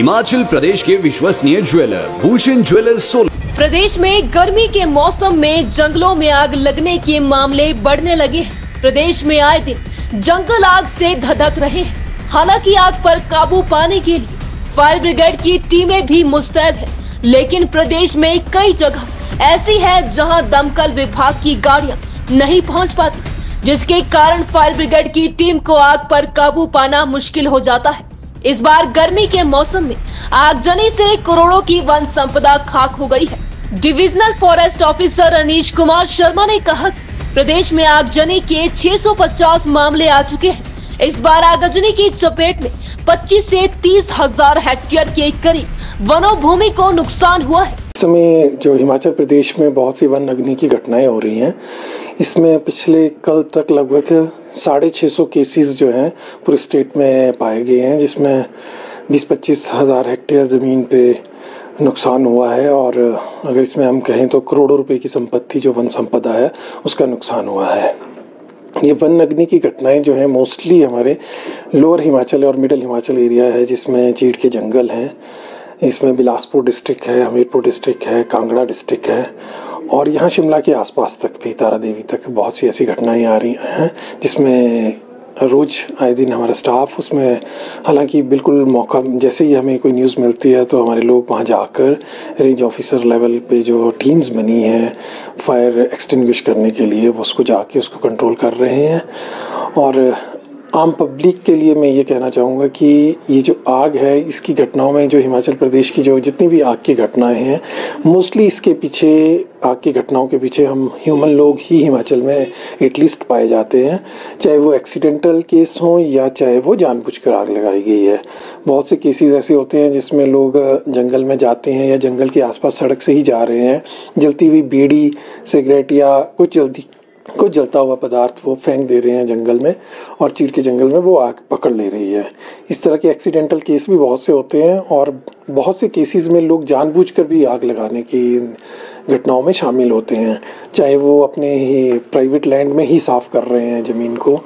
हिमाचल प्रदेश के विश्वसनीय jeweller Bhushan jewellers Solan. प्रदेश में गर्मी के मौसम में जंगलों में आग लगने के मामले बढ़ने लगे हैं। प्रदेश में आए दिन जंगल आग से धधक रहे हैं। हालांकि आग पर काबू पाने के लिए फायर ब्रिगेड की टीमें भी मुस्तैद है, लेकिन प्रदेश में कई जगह ऐसी है जहां दमकल विभाग की गाड़ियां नहीं पहुंच पाती, जिसके कारण फायर ब्रिगेड की टीम को आग पर काबू पाना मुश्किल हो जाता है। इस बार गर्मी के मौसम में आगजनी से करोड़ों की वन संपदा खाक हो गई है। Divisional forest officer Anish Kumar Sharma ने कहा कि प्रदेश में आगजनी के 650 मामले आ चुके हैं। इस बार आगजनी की चपेट में 25 से 30 हजार हेक्टेयर के करीब वनोभूमि को नुकसान हुआ है। इस समय जो हिमाचल प्रदेश में बहुत सी वन अग्नि की घटनाएं हो रही हैं, इसमें पिछले कल तक लगभग 650 केसेस जो हैं पूरे स्टेट में पाए गए हैं, जिसमें 20-25 हज़ार हेक्टेयर ज़मीन पे नुकसान हुआ है। और अगर इसमें हम कहें तो करोड़ों रुपए की संपत्ति जो वन संपदा है उसका नुकसान हुआ है। ये वन अग्नि की घटनाएं जो हैं मोस्टली हमारे लोअर हिमाचल और मिडिल हिमाचल एरिया है, जिसमें चीड़ के जंगल हैं। इसमें बिलासपुर डिस्ट्रिक्ट है, हमीरपुर डिस्ट्रिक्ट है, कांगड़ा डिस्ट्रिक्ट है और यहाँ शिमला के आसपास तक भी तारा देवी तक बहुत सी ऐसी घटनाएं आ रही हैं, जिसमें रोज़ आए दिन हमारा स्टाफ उसमें, हालांकि बिल्कुल मौका जैसे ही हमें कोई न्यूज़ मिलती है तो हमारे लोग वहाँ जाकर रेंज ऑफिसर लेवल पे जो टीम्स बनी हैं फायर एक्सटिंग्विश करने के लिए, वो उसको जाके उसको कंट्रोल कर रहे हैं। और आम पब्लिक के लिए मैं ये कहना चाहूँगा कि ये जो आग है, इसकी घटनाओं में जो हिमाचल प्रदेश की जो जितनी भी आग की घटनाएं हैं, मोस्टली इसके पीछे आग की घटनाओं के पीछे हम ह्यूमन लोग ही हिमाचल में एटलीस्ट पाए जाते हैं, चाहे वो एक्सीडेंटल केस हों या चाहे वो जानबूझकर आग लगाई गई है। बहुत से केसेस ऐसे होते हैं जिसमें लोग जंगल में जाते हैं या जंगल के आसपास सड़क से ही जा रहे हैं, जलती हुई बीड़ी, सिगरेट या कुछ जलता हुआ पदार्थ वो फेंक दे रहे हैं जंगल में और चीड़ के जंगल में वो आग पकड़ ले रही है। इस तरह के एक्सीडेंटल केस भी बहुत से होते हैं और बहुत से केसेस में लोग जानबूझकर भी आग लगाने की घटनाओं में शामिल होते हैं, चाहे वो अपने ही प्राइवेट लैंड में ही साफ़ कर रहे हैं ज़मीन को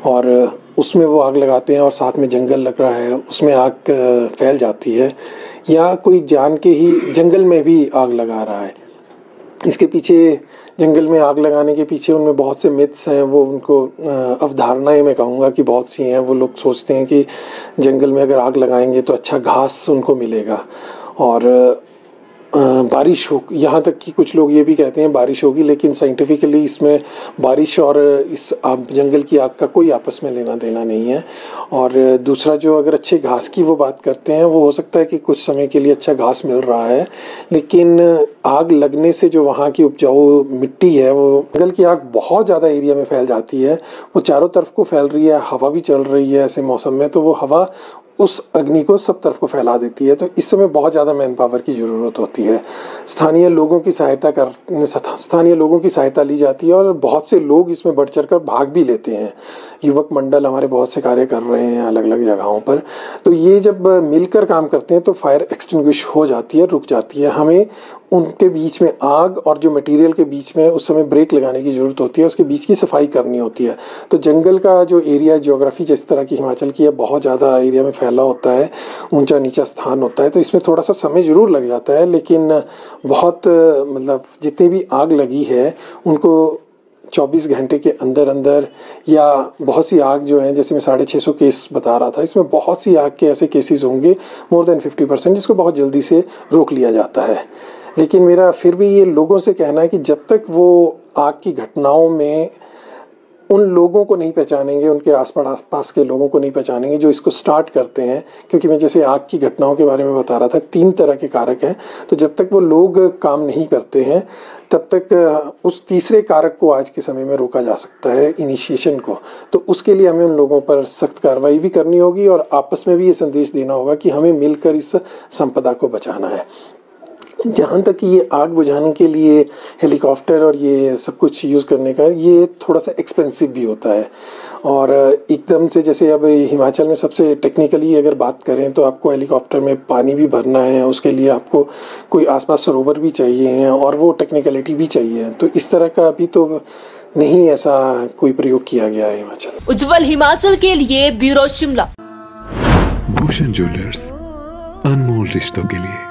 और उसमें वो आग लगाते हैं और साथ में जंगल लग रहा है उसमें आग फैल जाती है, या कोई जान के ही जंगल में भी आग लगा रहा है। इसके पीछे जंगल में आग लगाने के पीछे उनमें बहुत से मिथ्स हैं, वो उनको अवधारणाएं मैं कहूँगा कि बहुत सी हैं। वो लोग सोचते हैं कि जंगल में अगर आग लगाएंगे तो अच्छा घास उनको मिलेगा और बारिश हो, यहाँ तक कि कुछ लोग ये भी कहते हैं बारिश होगी, लेकिन साइंटिफिकली इसमें बारिश और इस जंगल की आग का कोई आपस में लेना देना नहीं है। और दूसरा, जो अगर अच्छे घास की वो बात करते हैं, वो हो सकता है कि कुछ समय के लिए अच्छा घास मिल रहा है, लेकिन आग लगने से जो वहाँ की उपजाऊ मिट्टी है, वो जंगल की आग बहुत ज़्यादा एरिया में फैल जाती है, वो चारों तरफ को फैल रही है, हवा भी चल रही है ऐसे मौसम में, तो वो हवा उस अग्नि को सब तरफ को फैला देती है। तो इस समय बहुत ज़्यादा मैन पावर की ज़रूरत होती है। स्थानीय लोगों की सहायता ली जाती है और बहुत से लोग इसमें बढ़ चढ़ कर भाग भी लेते हैं। युवक मंडल हमारे बहुत से कार्य कर रहे हैं अलग अलग जगहों पर। तो ये जब मिलकर काम करते हैं तो फायर एक्सटिंग्विश हो जाती है, रुक जाती है। हमें उनके बीच में आग और जो मटेरियल के बीच में उस समय ब्रेक लगाने की ज़रूरत होती है, उसके बीच की सफाई करनी होती है। तो जंगल का जो एरिया, ज्योग्राफी जिस तरह की हिमाचल की है, बहुत ज़्यादा एरिया में फैला होता है, ऊंचा नीचा स्थान होता है, तो इसमें थोड़ा सा समय ज़रूर लग जाता है। लेकिन बहुत मतलब जितनी भी आग लगी है उनको 24 घंटे के अंदर अंदर, या बहुत सी आग जो है, जैसे मैं 650 केस बता रहा था, इसमें बहुत सी आग के ऐसे केसेस होंगे मोर देन 50%, जिसको बहुत जल्दी से रोक लिया जाता है। लेकिन मेरा फिर भी ये लोगों से कहना है कि जब तक वो आग की घटनाओं में उन लोगों को नहीं पहचानेंगे, उनके आसपास के लोगों को नहीं पहचानेंगे जो इसको स्टार्ट करते हैं, क्योंकि मैं जैसे आग की घटनाओं के बारे में बता रहा था, 3 तरह के कारक हैं। तो जब तक वो लोग काम नहीं करते हैं तब तक उस तीसरे कारक को आज के समय में रोका जा सकता है, इनिशिएशन को। तो उसके लिए हमें उन लोगों पर सख्त कार्रवाई भी करनी होगी और आपस में भी ये संदेश देना होगा कि हमें मिलकर इस संपदा को बचाना है। जहाँ तक ये आग बुझाने के लिए हेलीकॉप्टर और ये सब कुछ यूज़ करने का, ये थोड़ा सा एक्सपेंसिव भी होता है। और एकदम से, जैसे अब हिमाचल में सबसे टेक्निकली अगर बात करें तो आपको हेलीकॉप्टर में पानी भी भरना है, उसके लिए आपको कोई आसपास सरोवर भी चाहिए हैं और वो टेक्निकलिटी भी चाहिए। तो इस तरह का अभी तो नहीं ऐसा कोई प्रयोग किया गया है हिमाचल। उज्जवल हिमाचल के लिए ब्यूरो शिमला। भूषण ज्वेलर्स, अनमोल रिश्तों के लिए।